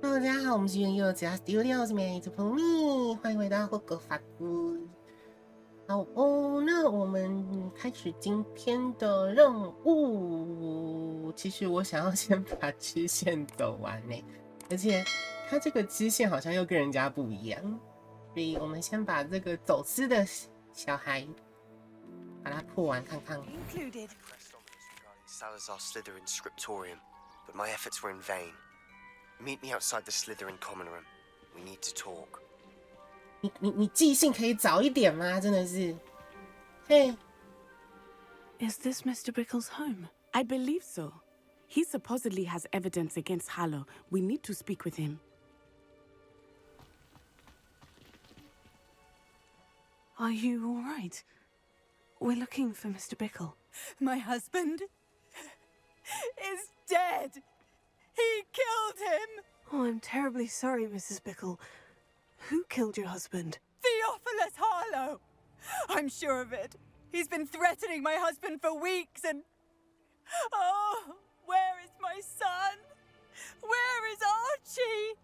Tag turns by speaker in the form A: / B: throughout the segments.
A: Hello， 大家好，我们是元佑家 Studio， 是美女朋蜜，欢迎回到霍格法兹。好哦，那我们开始今天的任务。其实我想要先把支线走完呢，而且它这个支线好像又跟人家不一样，所以我们先把这个走私的小孩把它破完看看。
B: Salazar Slytherin scriptorium, but my efforts were in vain. Meet me outside the Slytherin common room. We need to talk.
A: 你记性可以早一点吗？真的是，嘿。
C: Is this Mr. Bickle's home? I believe so. He supposedly has evidence against Harlow. We need to speak with him.
D: Are you all right? We're looking for Mr. Bickle.
E: My husband is dead. He killed him.
D: Oh, I'm terribly sorry, Mrs. Bickle. Who killed your husband?
E: Theophilus Harlow. I'm sure of it. He's been threatening my husband for weeks and... Oh, where is my son? Where is
A: Archie?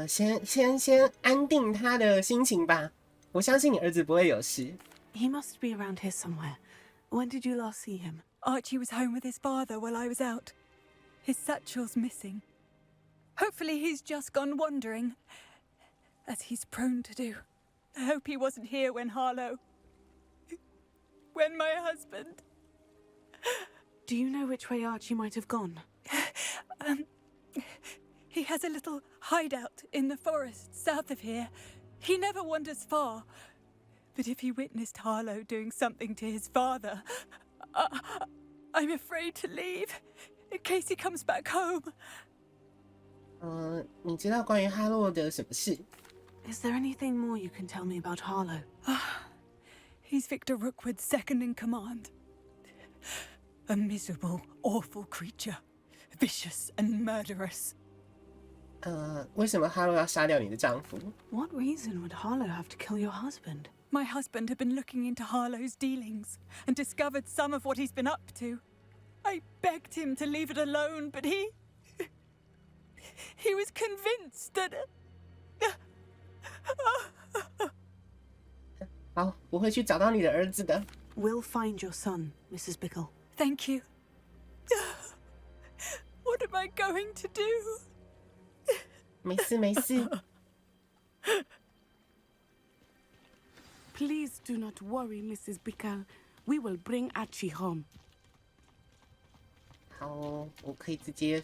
A: 先安定他的心情吧。我相信你儿子不会有事。
D: He must be around here somewhere. When did you last see him?
E: Archie was home with his father while I was out. His satchel's missing. Hopefully he's just gone wandering, as he's prone to do. I hope he wasn't here when my husband...
D: Do you know which way Archie might have gone?
E: He has a little hideout in the forest south of here. He never wanders far. But if he witnessed Harlow doing something to his father, I'm afraid to leave, in case he comes back home.
A: 你知道关于哈洛的什么事？
D: Is there anything more you can tell me about Harlow?
E: He's Victor Rookwood's second in command. A miserable, awful creature. Vicious and murderous.
A: 为什么哈洛要杀掉你的丈夫？
D: What reason would Harlow have to kill your husband?
E: My husband had been looking into Harlow's dealings and discovered some of what he's been up to. I begged him to leave it alone, but he was convinced that...
A: 好，我会去找到你的儿子的。
D: We'll find your son, Mrs. Bickle.
E: Thank you. What am I going to do?
A: 没事没事。
C: Please do not worry, Mrs. Bickle. We will bring Archie home.
A: 好，我可以直接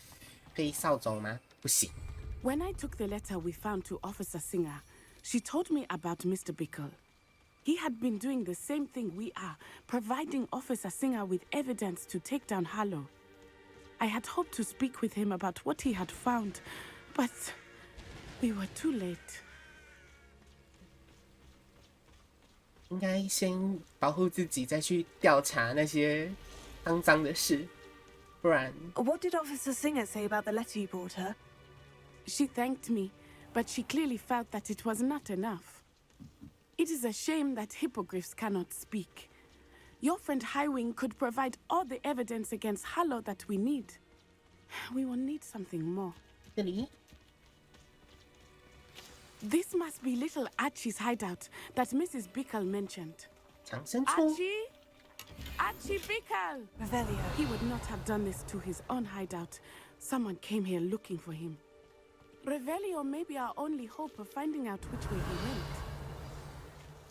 A: 飞扫帚吗？不行。
C: When I took the letter we found to Officer Singer, she told me about Mr. Bickle. He had been doing the same thing we are, providing Officer Singer with evidence to take down Harlow. I had hoped to speak with him about what he had found, but we were too late.
A: 应该先保护自己，再去调查那些肮脏的事，不然。
D: What did Officer Singer say about the letter you brought her?
C: She thanked me, but she clearly felt that it was not enough. It is a shame that hippogriffs cannot speak. Your friend Highwing could provide all the evidence against Harlow that we need. We will need something more.
A: 这里
C: This must be little Archie's hideout that Mrs. Bickle mentioned.
A: 长生出。
C: Archie? Archie Bickle!
D: Revelio.
C: He would not have done this to his own hideout. Someone came here looking for him. Revelio may be our only hope of finding out which way he went.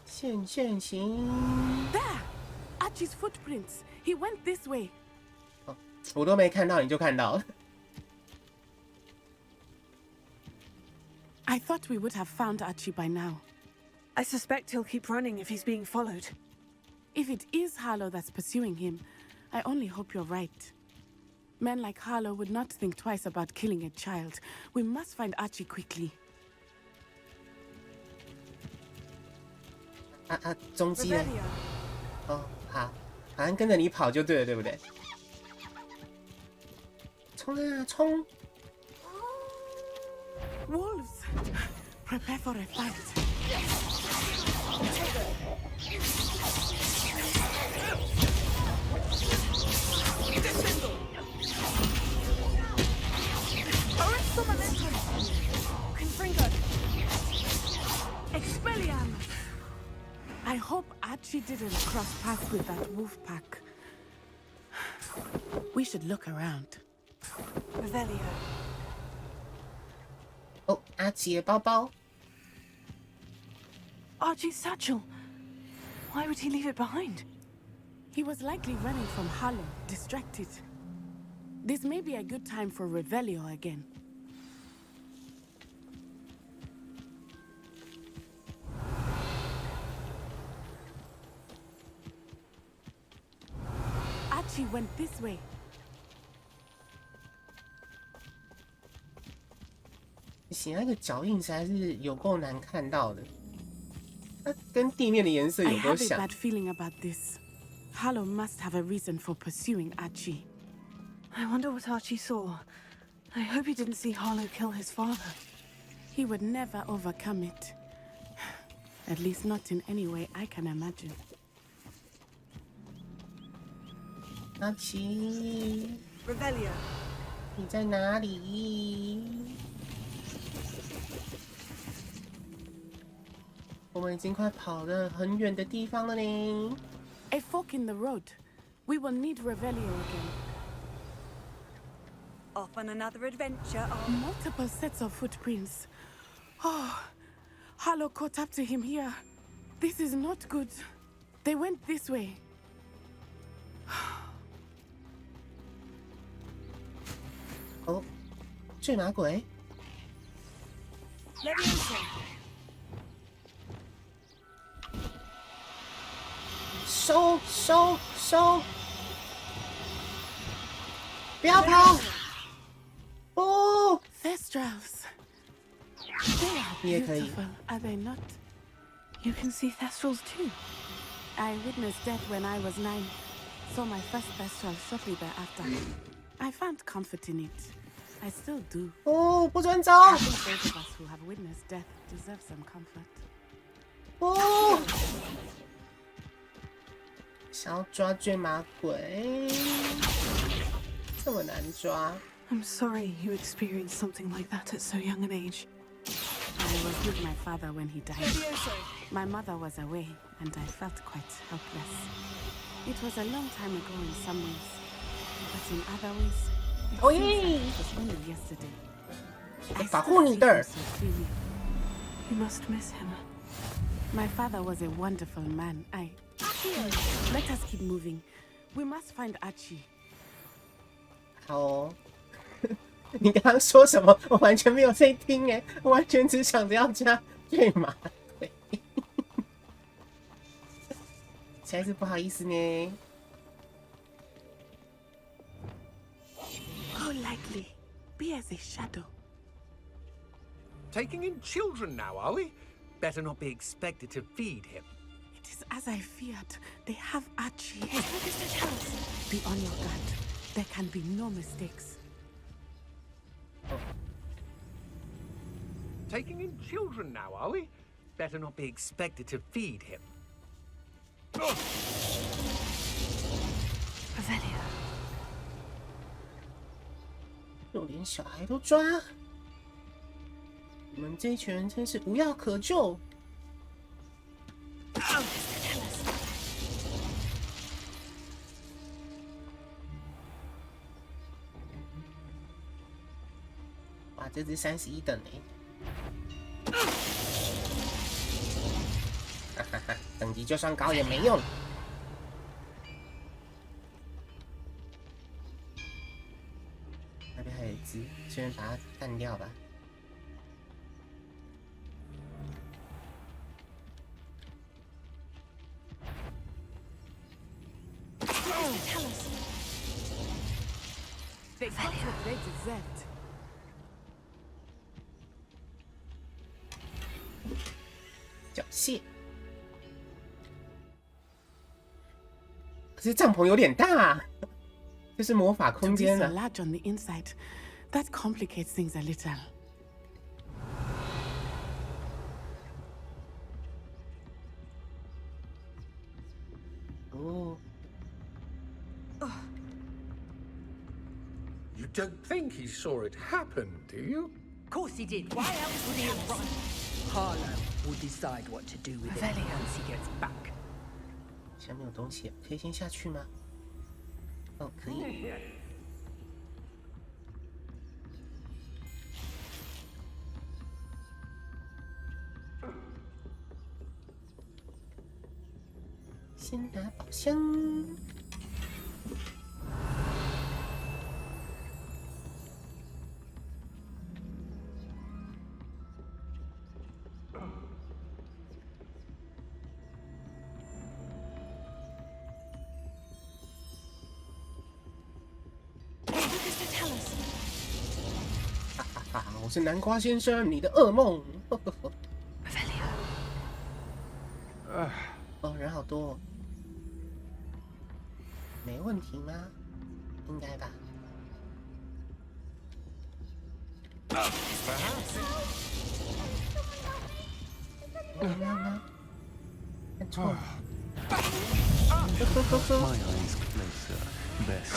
A: 现行。
C: There! Archie's footprints. He went this way.
A: 我都没看到，你就看到了。
C: I thought we would have found Archie by now.
D: I suspect he'll keep running if he's being followed.
C: If it is Harlow that's pursuing him, I only hope you're right. Men like Harlow would not think twice about killing a child. We must find Archie quickly.
A: 踪迹了。
D: Revelio.
A: 哦，好，好像跟着你跑就对了，对不对？冲啊，冲！
C: Wolves! Prepare for a fight. didn't cross paths with that wolf pack. We should look around.
D: Revelio.
A: 哦，阿奇的包包。
D: Archie's satchel. Why would he leave it behind?
C: He was likely running from Harlow, distracted. This may be a good time for Revelio again. Archie went this way.
A: 不行，那个脚印实在是有够难看到的。它跟地面的颜色
C: I
A: 有够
C: have a
A: 像。
C: bad feeling about this. Harlow must have a reason for pursuing Archie.
D: I wonder what Archie saw. I hope he didn't see Harlow kill his father.
C: He would never overcome it. At least not in any way I can imagine.
A: 阿奇，
D: Revelio.
A: 你在哪里？我们已经快跑了很远的地方了呢。
C: A fork in the road. We will need Revelio again.
E: Off on another adventure.
C: Multiple sets of footprints. Oh, Harlow caught up to him here. This is not good. They went this way.
A: 哦，坠马鬼。
E: Levioso.
A: 收！不要跑！哦，
C: Thestrals. They are
A: 你也可以。
C: beautiful, are they not?
D: You can see Thestrals too.
C: I witnessed death when I was 9. Saw my first Thestral shortly thereafter. I found comfort in it. I still do.
A: 哦，不准走！
C: I think those of us who have witnessed death deserve some comfort.
A: 哦，想要抓坠马鬼，这么难抓。
D: I'm sorry you experienced something like that at so young an age.
C: I was with my father when he died.
E: Levioso.
C: My mother was away, and I felt quite helpless. It was a long time ago in some ways, but in other ways, it
A: Oh,
C: seems
A: yay.
C: like it was only yesterday. I
A: 保
C: still
A: 护你
C: see
A: 的
C: him so clearly.
D: You must miss him.
C: My father was a wonderful man. Let us keep moving. We must find Archie.
A: 好哦。你刚刚说什么？我完全没有在听哎，我完全只想着要加坠马鬼，实在是不好意思呢。
C: Go lightly. Be as a shadow.
F: Taking in children now, are we? Better not be expected to feed him.
C: It is as I feared. They have Archie. Be on your guard. There can be no mistakes.
F: Taking in children now, are we? Better not be expected to feed him.
D: Revelio.
A: 就连小孩都抓，你们这一群人真是无药可救。哇，这只31等哎！哈哈哈，等级就算高也没用。那边还有一只，顺便把它干掉吧。
C: They got what they deserved.
A: 缴械。可是帐篷有点大，这是魔法
C: To
A: 空
C: be
A: 间
C: so
A: 啊！
C: large on the inside, that complicates things a little.
A: 哦，
F: You don't think he saw it happen, do you?
G: Of course he did. Why else would he have run? Harlow will decide what to do with it
D: Revelio.
G: once he gets back.
A: 下面有东西，可以先下去吗？哦，可以。先拿宝箱。我是南瓜先生，你的噩梦。哦，人好多哦。没问题吗？应该吧。没有吗？看错了。
H: My eyes closer, best.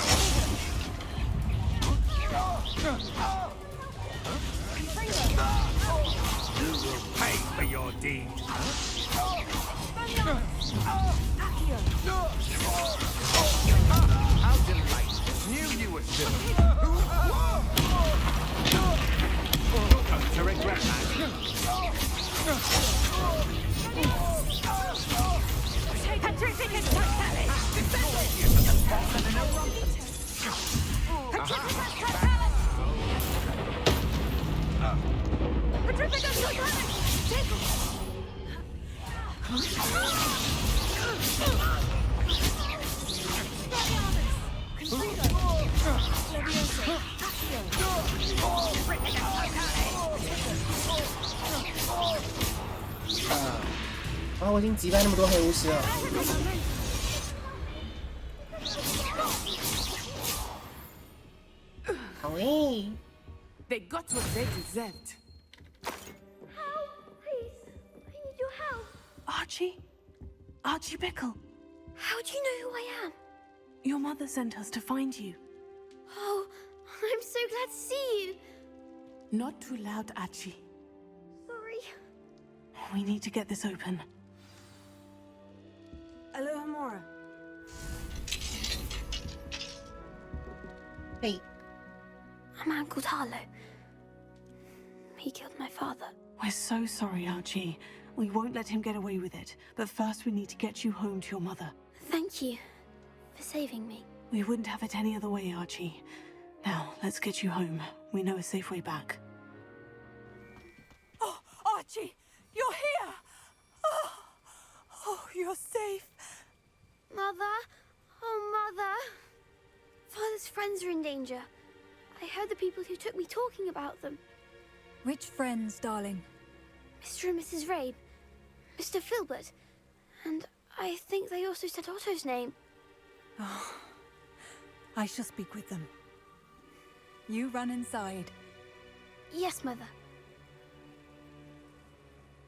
F: You will pay for your deed. How delightful. Knew you were silly. To regret that.
A: 啊！我已经击败那么多黑巫师了。好诶。
C: They got what they deserved.
I: Help! Please, I need your help.
D: Archie? Archie Bickle.
I: How do you know who I am?
D: Your mother sent us to find you.
I: Oh, I'm so glad to see you.
C: Not too loud, Archie.
I: Sorry.
D: We need to get this open. Alohomora.
A: Hey.
I: A man called Harlow. He killed my father.
D: We're so sorry, Archie. We won't let him get away with it. But first we need to get you home to your mother.
I: Thank you for saving me.
D: We wouldn't have it any other way, Archie. Now, let's get you home. We know a safe way back.
E: Oh, Archie, you're here! Oh, you're safe.
I: Mother? Oh, Mother. Father's friends are in danger. I heard the people who took me talking about them.
E: Which friends, darling?
I: Mr. and Mrs. Rabe, Mr. Filbert, and I think they also said Otto's name.
E: Oh, I shall speak with them. You run inside.
I: Yes, Mother.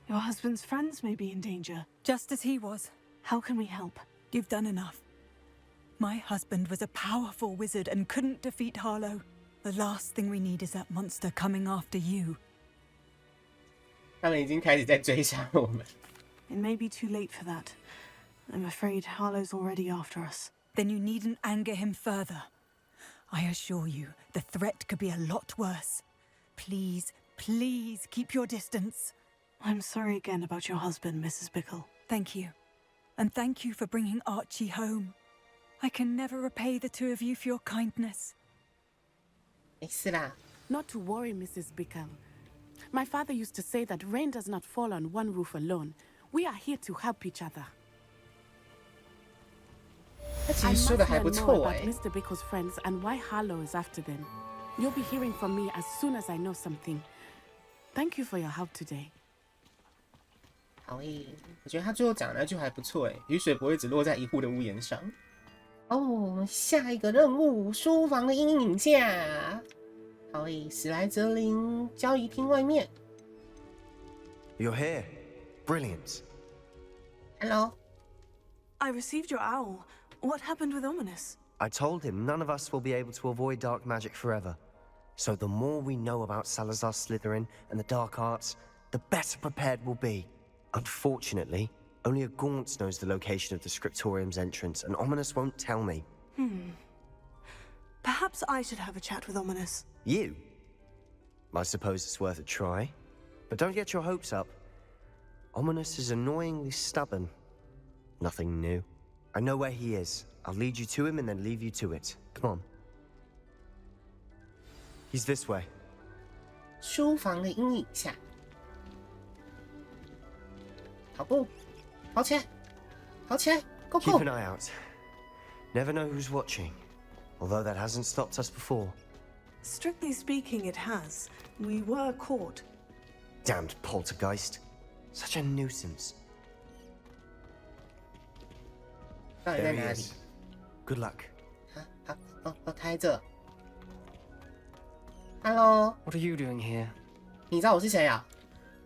D: Your husband's friends may be in danger.
E: Just as he was.
D: How can we help?
E: You've done enough. My husband was a powerful wizard and couldn't defeat Harlow. The last thing we need is that monster coming after you.
A: 他们已经开始在追杀我们。
D: It may be too late for that. I'm afraid Harlow's already after us.
E: Then you needn't anger him further. I assure you, the threat could be a lot worse. Please, please keep your distance.
D: I'm sorry again about your husband, Mrs. Bickle.
E: Thank you. And thank you for bringing Archie home. I can never repay the two of you for your kindness.
A: 没事啦。
C: Not to worry, Mrs. Bickle. My father used to say that rain does not fall on one roof alone. We are here to help each other.
A: 他其
C: I
A: 实
C: must
A: 说的还
C: learn
A: 不
C: more
A: 错
C: about
A: 哎。
C: Mr. Bickle's friends and why Harlow is after them. You'll be hearing from me as soon as I know something. Thank you for your help today.
A: 好诶，我觉得他最后讲的那句还不错诶，雨水不会只落在一户的屋檐上。哦，我们下一个任务，书房的阴影下。好诶，史莱哲林交易厅外面。
B: You're here. Brilliant.
A: Hello.
D: I received your owl. What happened with Ominous?
B: I told him none of us will be able to avoid dark magic forever. So the more we know about Salazar Slytherin and the dark arts, the better prepared we'll be. Unfortunately, Only a Gaunt knows the location of the scriptorium's entrance, and Ominous won't tell me.
D: Perhaps I should have a chat with Ominous.
B: You? I suppose it's worth a try. But don't get your hopes up. Ominous is annoyingly stubborn. Nothing new. I know where he is. I'll lead you to him and then leave you to it. Come on. He's this way.
A: 书房的阴影下，跑步，跑起来，跑起来 ，Go
B: Keep
A: go！
B: an eye out. Never know who's watching. Although that hasn't stopped us before.
D: Strictly speaking, it has. We were caught.
B: Damned poltergeist. Such a nuisance.
A: 到底在
B: There
A: 哪
B: he
A: 里
B: is.？Good luck.
A: 他开着。Hello，
J: What are you doing here?
A: 你知道我是谁啊？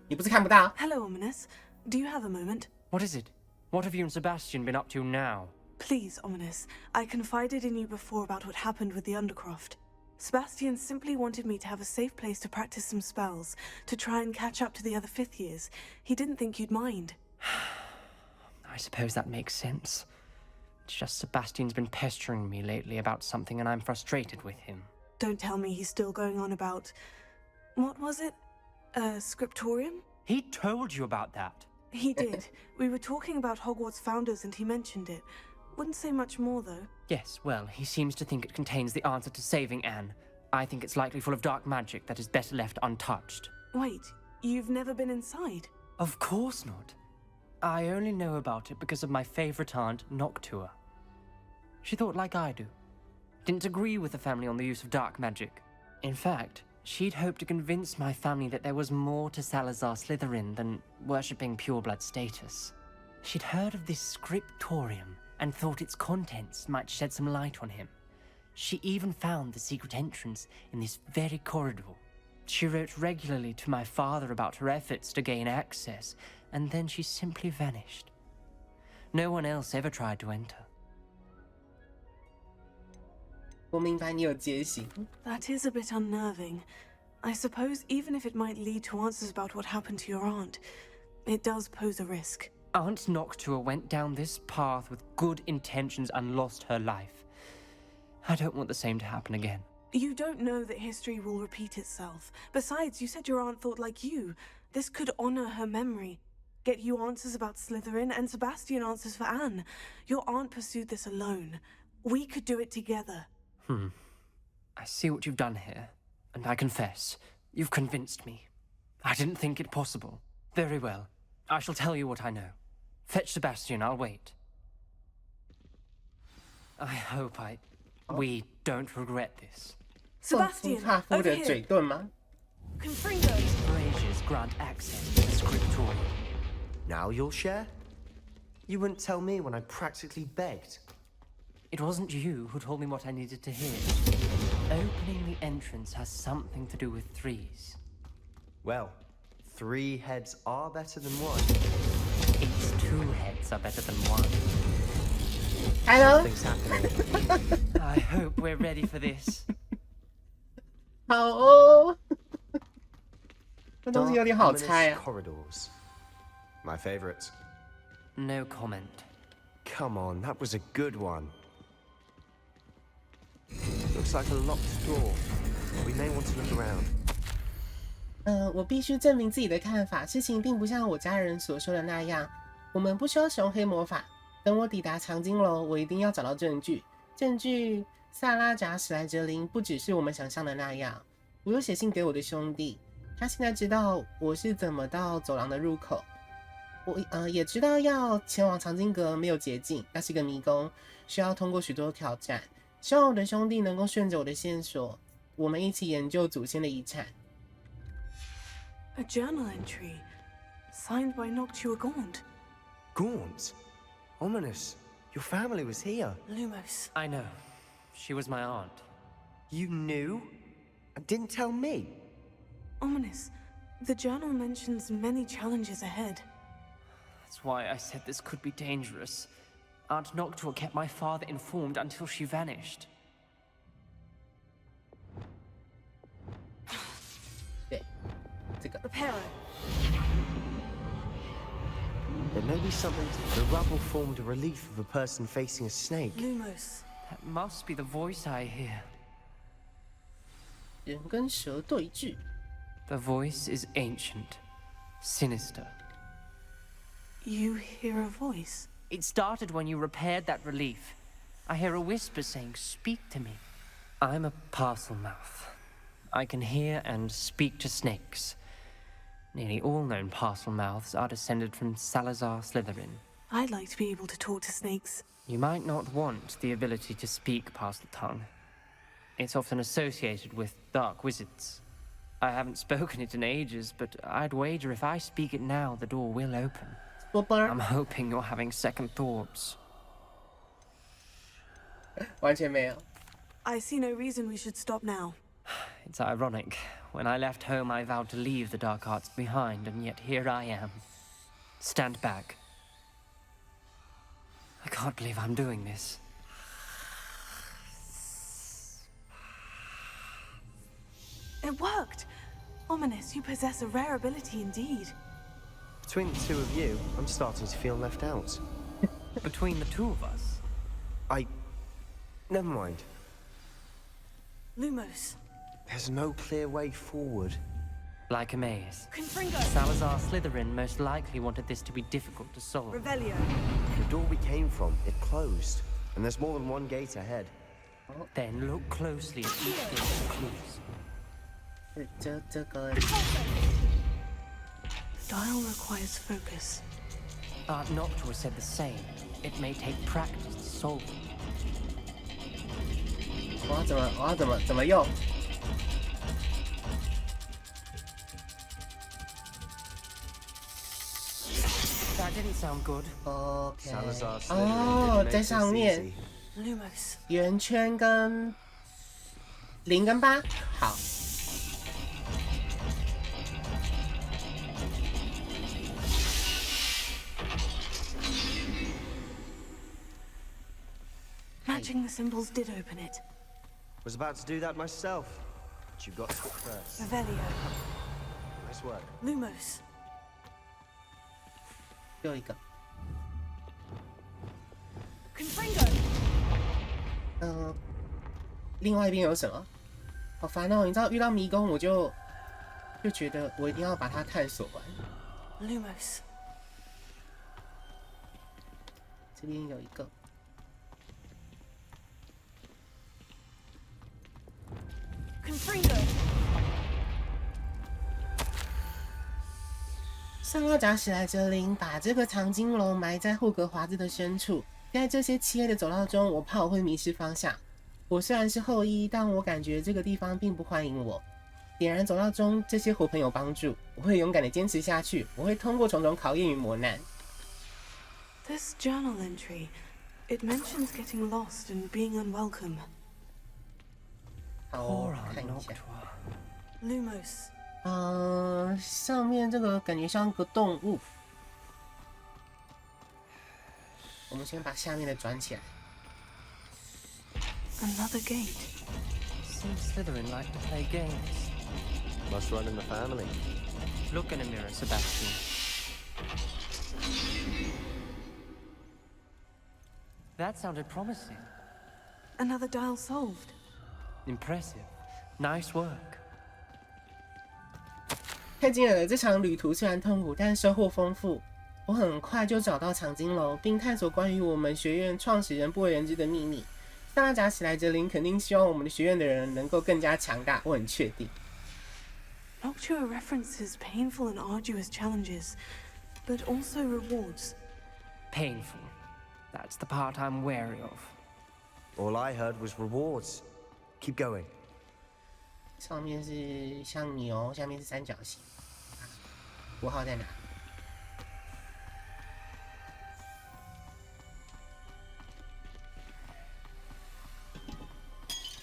A: 你不是看不到？
D: Hello, Ominous. Do you have a moment?
J: What is it? What have you and Sebastian been up to now?
D: Please, Ominous. I confided in you before about what happened with the Undercroft. Sebastian simply wanted me to have a safe place to practice some spells, to try and catch up to the other 5th years. He didn't think you'd mind.
J: I suppose that makes sense. It's just Sebastian's been pestering me lately about something and I'm frustrated with him.
D: Don't tell me he's still going on about... What was it? Scriptorium?
J: He told you about that.
D: He did. We were talking about Hogwarts founders and he mentioned it. Wouldn't say much more, though.
J: Yes, well, he seems to think it contains the answer to saving Anne. I think it's likely full of dark magic that is better left untouched.
D: Wait, you've never been inside?
J: Of course not. I only know about it because of my favorite aunt, Noctua. She thought like I do. Didn't agree with the family on the use of dark magic. In fact, she'd hoped to convince my family that there was more to Salazar Slytherin than worshipping pureblood status. She'd heard of this scriptorium and thought its contents might shed some light on him. She even found the secret entrance in this very corridor. She wrote regularly to my father about her efforts to gain access, and then she simply vanished. No one else ever tried to enter.
A: 我明白你有戒心。
D: That is a bit unnerving. I suppose even if it might lead to answers about what happened to your aunt, it does pose a risk.
J: Aunt Noctua went down this path with good intentions and lost her life. I don't want the same to happen again.
D: You don't know that history will repeat itself. Besides, you said your aunt thought like you. This could honor her memory. Get you answers about Slytherin and Sebastian answers for Anne. Your aunt pursued this alone. We could do it together.
J: I see what you've done here, and I confess, you've convinced me. I didn't think it possible. Very well. I shall tell you what I know. Fetch Sebastian, I'll wait. I hope we don't regret this.
A: 送
D: Sebastian,
A: 出踏夫
D: over
A: 的
D: here.
A: 嘴遁吗？
D: Confringo.
J: Braziers grant access to the scriptorium.
B: Now you'll share? You wouldn't tell me when I practically begged.
J: It wasn't you who told me what I needed to hear. Opening the entrance has something to do with threes.
B: Well, 3 heads are better than 1.
J: Its 2 heads are better than 1.
A: Hello，
B: Things happening.
J: I hope we're ready for this.
A: 好哦。这东西
B: Dark,
A: 有点好
B: ominous
A: 猜啊。
B: corridors. My favorite.
J: No comment.
B: Come on, that was a good one. Looks like a locked door. We may want to look around.
A: 我必须证明自己的看法。事情并不像我家人所说的那样，我们不需要使用黑魔法。等我抵达藏经楼，我一定要找到证据。证据，萨拉扎史莱哲林不只是我们想象的那样。我又写信给我的兄弟，他现在知道我是怎么到走廊的入口。我也知道要前往藏经阁没有捷径，那是一个迷宫，需要通过许多挑战。希望我的兄弟能够顺着我的线索，我们一起研究祖先的遗产。
D: A journal entry. Signed by Noctua Gaunt.
B: Gaunt? Ominous. Your family was here.
D: Lumos.
J: I know. She was my aunt.
B: You knew? And didn't tell me?
D: Ominous. The journal mentions many challenges ahead.
J: That's why I said this could be dangerous. Aunt Noctua kept my father informed until she vanished.
A: 对，这个
D: Reparo.
B: It may be something. The rubble formed a relief of a person facing a snake.
D: Lumos.
J: That must be the voice I hear.
A: 人跟蛇对峙。
J: The voice is ancient, sinister.
D: You hear a voice?
J: It started when you repaired that relief. I hear a whisper saying, "Speak to me." I'm a parcel mouth. I can hear and speak to snakes. Nearly all known parcel mouths are descended from Salazar Slytherin.
D: I'd like to be able to talk to snakes.
J: You might not want the ability to speak parcel tongue. It's often associated with dark wizards. I haven't spoken it in ages, but I'd wager if I speak it now, the door will open. I'm hoping you're having second thoughts.
A: 完全没有。
D: I see no reason we should stop now.
J: It's ironic. When I left home, I vowed to leave the dark arts behind, and yet here I am. Stand back. I can't believe I'm doing this.
D: It worked! Ominous, you possess a rare ability indeed.
B: Between the two of you, I'm starting to feel left out.
J: Between the two of us?
B: Never mind.
D: Lumos.
B: There's no clear way forward.
J: Like a maze.
D: Confringo.
J: Salazar Slytherin most likely wanted this to be difficult to solve.
D: Revelio.
B: The door we came from, it closed. And there's more than one gate ahead.
J: Then look closely at each gate for clues.
A: 这个
D: Dial requires focus.
J: Art Noctua said the same. It may take practice to solve it.
A: 我要怎么用？
J: That didn't sound good.
A: OK。
B: Salazar
A: 哦，
B: Slytherin
A: 在
B: didn't
A: 上
B: make
A: 面
B: this easy.
D: Lumos.
A: 圆圈跟0跟8，好。
D: Matching the symbols did open it.
B: Was about to do that myself, but you got to it first.
D: Revelio.
B: Nice work.
D: Lumos.
A: 最后一个。
D: Confringo.
A: 另外一边有什么？好烦哦！你知道遇到迷宫我就觉得我一定要把它探索完。
D: Lumos.
A: 这边有一个。
D: Confringo.
A: 萨拉贾史莱哲林把这个藏经楼埋在霍格华兹的深处，在这些漆黑的走道中，我怕我会迷失方向。我虽然是后羿，但我感觉这个地方并不欢迎我。点燃走道中这些火盆有帮助，我会勇敢的坚持下去，我会通过种种考验与磨难。
D: This journal entry, it mentions getting lost and being unwelcome.
A: 好，我看一下。
D: Lumos.
A: 上面这个感觉像个动物。我们先把下面的转起来。
D: Another gate.
J: Seems Slytherin like to play games.
B: Must run in the family.
J: Look in a mirror, Sebastian. That sounded promising.
D: Another dial solved.
J: Impressive. Nice work.
A: 太惊人了！这场旅途虽然痛苦，但收获丰富。我很快就找到藏经楼，并探索关于我们学院创始人不为人知的秘密。萨拉贾史莱哲林肯定希望我们的学院的人能够更加强大，我很确定。
D: Noctua references painful and arduous challenges, but also rewards.
J: Painful. That's the part I'm wary of.
B: All I heard was rewards. Keep going.
A: 上面是像牛，下面是三角形。符号在哪？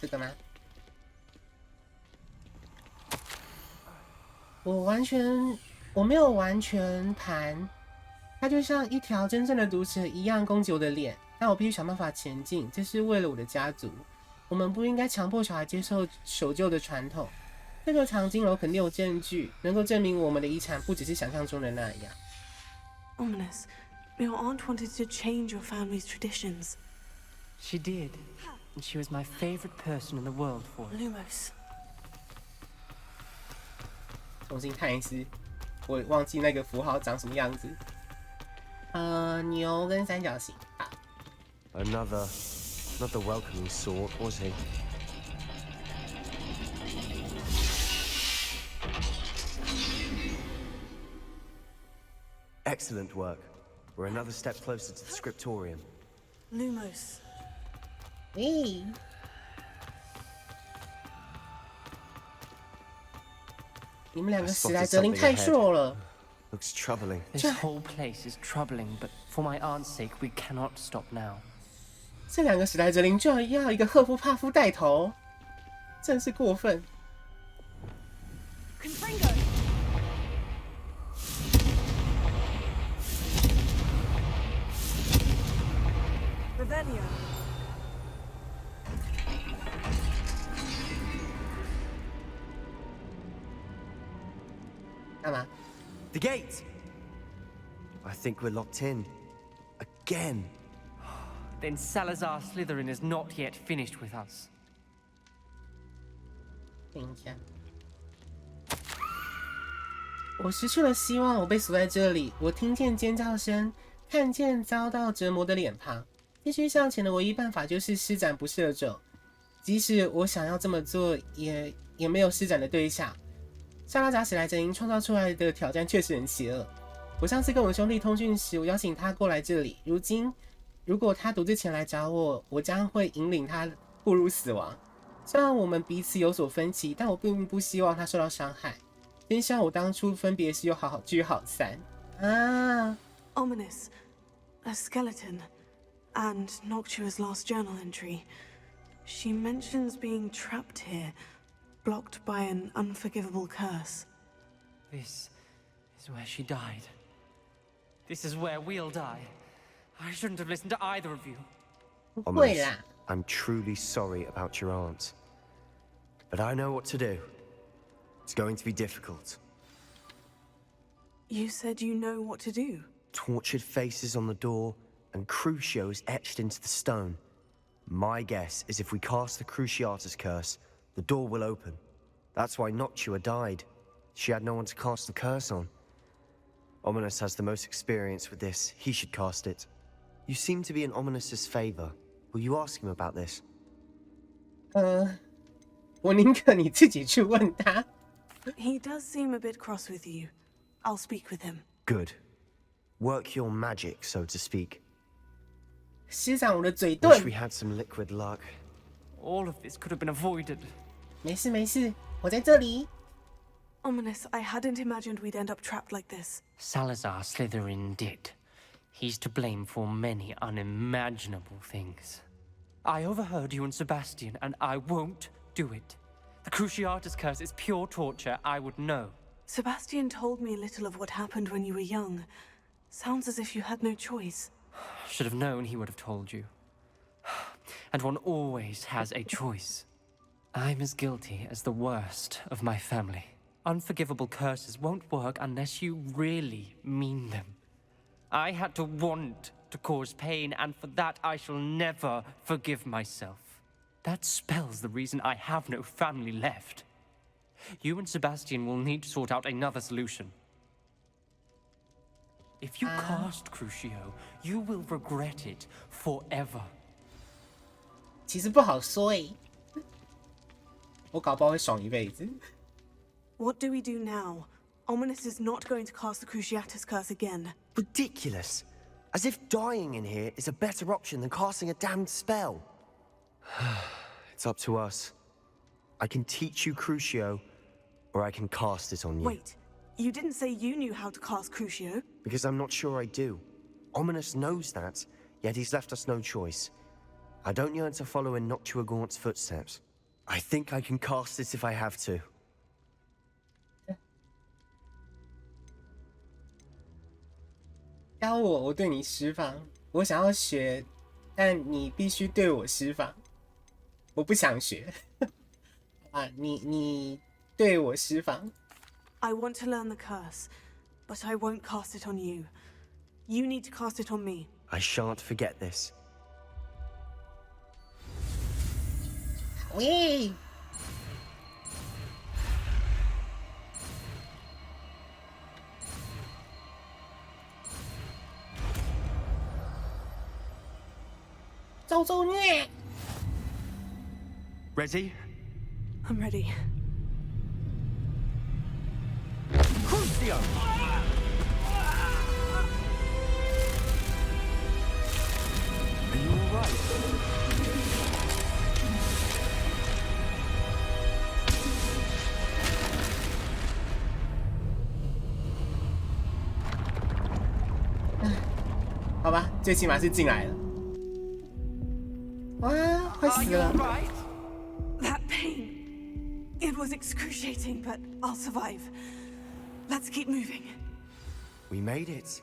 A: 这个吗？我没有完全盘，它就像一条真正的毒蛇一样攻击我的脸，但我必须想办法前进，这是为了我的家族。我们不应该强迫小孩接受守旧的传统。这个藏经楼肯定有证据，能够证明我们的遗产不只是想象中的那样。
D: Ominous, your aunt wanted to change your family's traditions.
J: She did, and she was my favorite person in the world for it.
D: Lumos.
A: 重新看一次，我忘记那个符号长什么样子。牛跟三角形。好。
B: Another, not the welcoming sort, was he? Excellent work. We're another step closer to the scriptorium.
D: Lumos.
A: 咦，你们两个史莱哲林太弱了。
B: Looks troubling.
J: This whole place is troubling, but for my aunt's sake, we cannot stop now.
A: 这两个史莱哲林居然要一个赫夫帕夫带头，真是过分。
E: Confringo! Revelio.
A: 干嘛？
B: The gate! I think we're locked in. Again.
J: Then Salazar Slytherin is not yet finished with us.
A: 等一下，我失去了希望，我被锁在这里。我听见尖叫声，看见遭到折磨的脸庞。继续向前的唯一办法就是施展不赦咒，即使我想要这么做，也没有施展的对象。萨拉扎史莱哲林创造出来的挑战确实很邪恶。我上次跟我兄弟通讯时，我邀请他过来这里。如今，如果他独自前来找我，我将会引领他步入死亡。虽然我们彼此有所分歧，但我并不希望他受到伤害。真希望我当初分别时又好好聚好散啊！
D: Ominous. A skeleton. And Noctua's last journal entry. She mentions being trapped here, blocked by an unforgivable curse.
J: This is where she died. This is where we'll die. I shouldn't have listened to either of you.
A: 不会啦。
B: I'm truly sorry about your aunt. But I know what to do. It's going to be difficult.
D: You said you know what to do.
B: Tortured faces on the door, and Crucios etched into the stone. My guess is if we cast the Cruciatus curse, the door will open. That's why Noctua died. She had no one to cast the curse on. Ominous has the most experience with this. He should cast it. You seem to be in Ominous's favor. Will you ask him about this?
A: 我宁可你自己去问他。
D: He does seem a bit cross with you. I'll speak with him.
B: Good. Work your magic, so to speak.
A: 施展我的嘴
B: Wish
A: 遁。
B: we had some liquid luck.
J: All of this could have been avoided.
A: 没事没事，我在这里。
D: Ominous, I hadn't imagined we'd end up trapped like this.
J: Salazar Slytherin did. He's to blame for many unimaginable things. I overheard you and Sebastian, and I won't do it. The Cruciatus curse is pure torture, I would know.
D: Sebastian told me a little of what happened when you were young. Sounds as if you had no choice.
J: Should have known he would have told you. And one always has a choice. I'm as guilty as the worst of my family. Unforgivable curses won't work unless you really mean them. I had to want to cause pain, and for that I shall never forgive myself. That spells the reason I have no family left. You and Sebastian will need to sort out another solution. If you cast Crucio, you will regret it forever.
A: 其实不好说诶，我搞不好会爽一辈子。
D: What do we do now? Ominous is not going to cast the Cruciatus curse again.
B: Ridiculous. As if dying in here is a better option than casting a damned spell. It's up to us. I can teach you Crucio, or I can cast it on you.
D: Wait, you didn't say you knew how to cast Crucio?
B: Because I'm not sure I do. Ominous knows that, yet he's left us no choice. I don't yearn to follow in Noctua Gaunt's footsteps. I think I can cast it if I have to.
A: 教我，我对你施放。我想要学，但你必须对我施放。我不想学。啊，你对我施放。
D: I want to learn the curse, but I won't cast it on you. You need to cast it on me.
B: I shan't forget this.
A: 喂，咒咒虐。
B: Ready?
D: I'm ready.
B: Crucio! Are you alright?
A: 好吧，最起码是进来了。哇，快死了！
D: That pain. It was excruciating, but I'll survive. Let's keep moving.
B: We made it.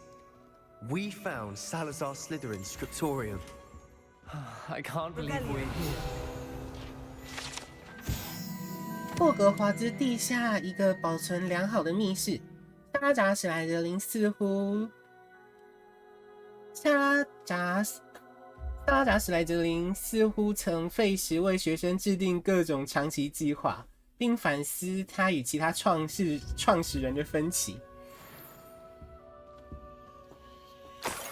B: We found Salazar Slytherin's scriptorium.
J: I can't believe we're here.
A: 霍格华兹地下一个保存良好的密室，夏拉扎史莱哲林似乎曾费时为学生制定各种长期计划，并反思他与其他创始人的分歧。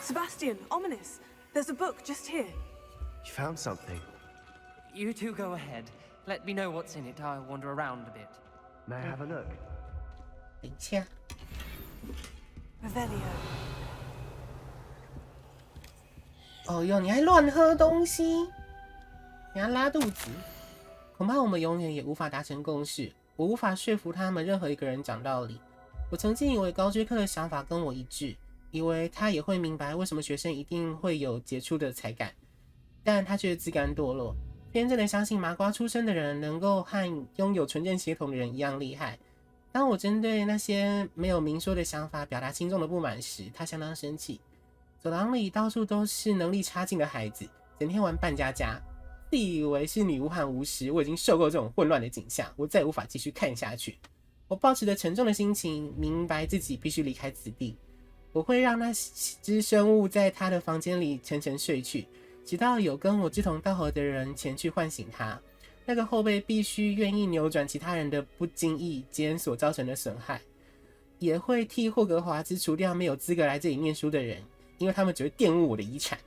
D: Sebastian, ominous. There's a book just here.
B: You found something.
J: You two go ahead. Let me know what's in it. I'll wander around a bit.
B: May I have a look?
A: 等一下，
D: Revelio.
A: 哦哟，你还乱喝东西，你还拉肚子，恐怕我们永远也无法达成共识。我无法说服他们任何一个人讲道理。我曾经以为高追克的想法跟我一致，以为他也会明白为什么学生一定会有杰出的才干，但他却自甘堕落，天真的相信麻瓜出身的人能够和拥有纯正血统的人一样厉害。当我针对那些没有明说的想法表达心中的不满时，他相当生气。走廊里到处都是能力差劲的孩子，整天玩扮家家，自以为是女巫和巫师。我已经受够这种混乱的景象，我再也无法继续看下去。我抱持着沉重的心情，明白自己必须离开此地。我会让那只生物在他的房间里沉沉睡去，直到有跟我志同道合的人前去唤醒他。那个后辈必须愿意扭转其他人的不经意间所造成的损害，也会替霍格华兹除掉没有资格来这里念书的人，因为他们只会玷污我的遗产。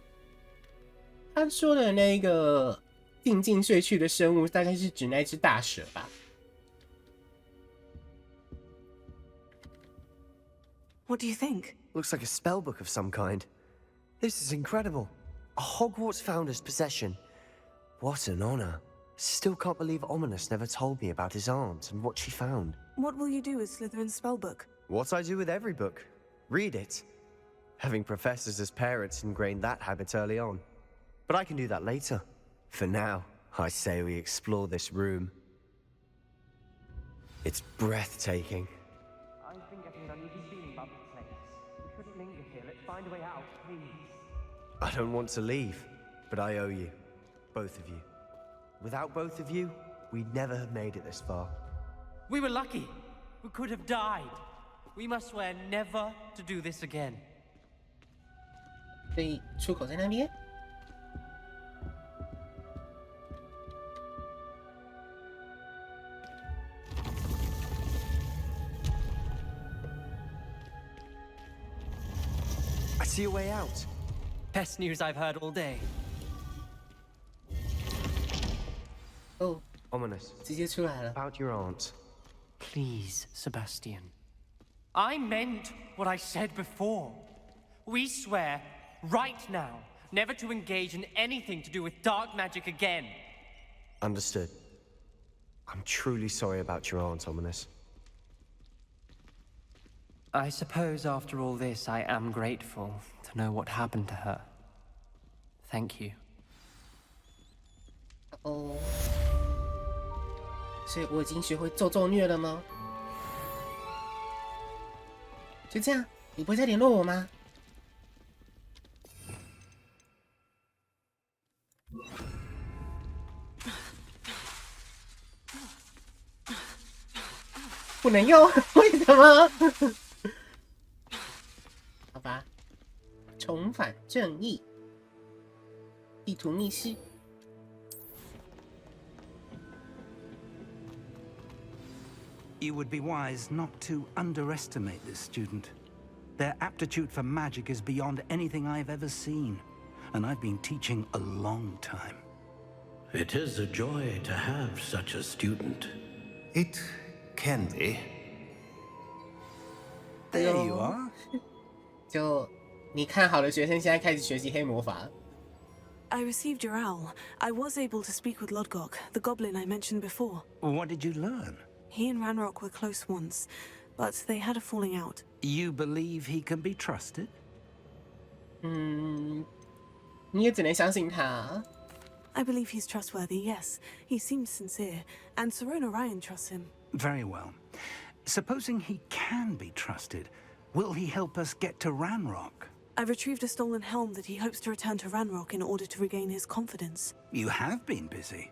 A: 他说的那个静静睡去的生物，大概是指那只大蛇吧。
D: What do you think?
B: Looks like a spell book of some kind. This is incredible. A Hogwarts founder's possession. What an honor. Still can't believe Ominous never told me about his aunt and what she found.
D: What will you do with Slytherin's spellbook?
B: What I do with every book. Read it. Having professors as parents ingrained that habit early on. But I can do that later. For now, I say we explore this room. It's breathtaking.
J: I've been getting an uneasy feeling about this place. We shouldn't linger here. Let's find a way out, please.
B: I don't want to leave, but I owe you. Both of you. Without both of you, we'd never have made it this far.
J: We were lucky. We could have died. We must swear never to do this again.
A: 所以出口在那边。
B: I see a way out.
J: Best news I've heard all day.
A: 哦，
B: Ominous.
A: 直接出来了。
B: About your aunt.
J: Please, Sebastian. I meant what I said before. We swear, right now, never to engage in anything to do with dark magic again.
B: Understood. I'm truly sorry about your aunt, Ominous.
J: I suppose after all this, I am grateful to know what happened to her. Thank you.
A: 哦，所以我已经学会咒咒虐了吗？就这样，你不会再联络我吗？不能用，为什么？好吧，重返正义。地图密室。
K: You would be wise not to underestimate this student. Their aptitude for magic is beyond anything I've ever seen, and I've been teaching a long time.
L: It is a joy to have such a student.
M: It can be.
K: There you are.
A: 就你看好的学生现在开始学习黑魔法。
D: I received your owl. I was able to speak with Lodgok, the goblin I mentioned before.
K: What did you learn?
D: He and Ranrock were close once, but they had a falling out.
K: You believe he can be trusted?
A: 你也只能相信他。
D: I believe he's trustworthy, yes. He seems sincere, and Serona Ryan trusts him.
K: Very well. Supposing he can be trusted, will he help us get to Ranrock?
D: I've retrieved a stolen helm that he hopes to return to Ranrock in order to regain his confidence.
K: You have been busy.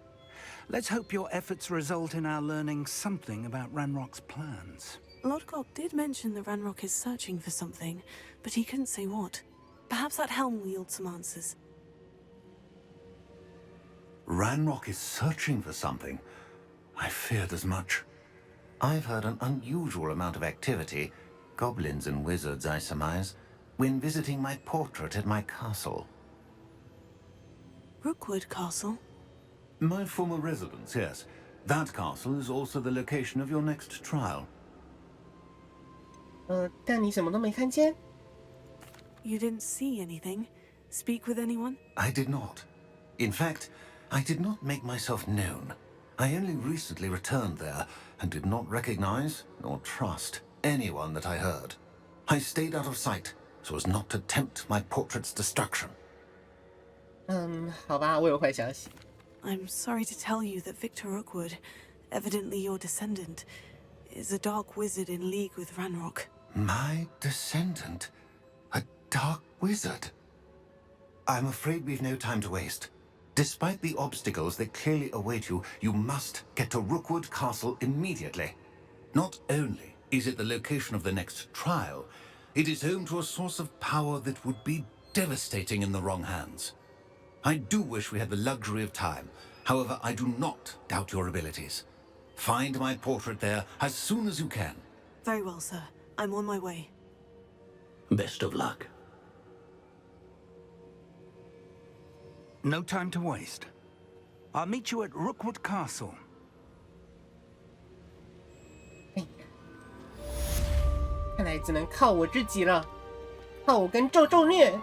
K: Let's hope your efforts result in our learning something about Ranrock's plans.
D: Lodgok did mention that Ranrock is searching for something, but he couldn't say what. Perhaps that helm will yield some answers.
M: Ranrock is searching for something. I feared as much. I've heard an unusual amount of activity, goblins and wizards, I surmise, when visiting my portrait at my castle.
D: Rookwood Castle?
M: My former residence, yes. That castle is also the location of your next trial.
A: 但你什么都没看见？
D: You didn't see anything? Speak with anyone?
M: I did not. In fact, I did not make myself known. I only recently returned there and did not recognize nor trust anyone that I heard. I stayed out of sight so as not to tempt my portrait's destruction.
A: 好吧，我有坏消息。
D: I'm sorry to tell you that Victor Rookwood, evidently your descendant, is a dark wizard in league with Ranrock.
M: My descendant? A dark wizard? I'm afraid we've no time to waste. Despite the obstacles that clearly await you, you must get to Rookwood Castle immediately. Not only is it the location of the next trial, it is home to a source of power that would be devastating in the wrong hands. I do wish we had the luxury of time. However, I do not doubt your abilities. Find my portrait there as soon as you can.
D: Very well, sir. I'm on my way.
L: Best of luck.
K: No time to waste. I'll meet you at Rookwood Castle.
A: 看来只能靠我自己了，靠我跟咒咒虐。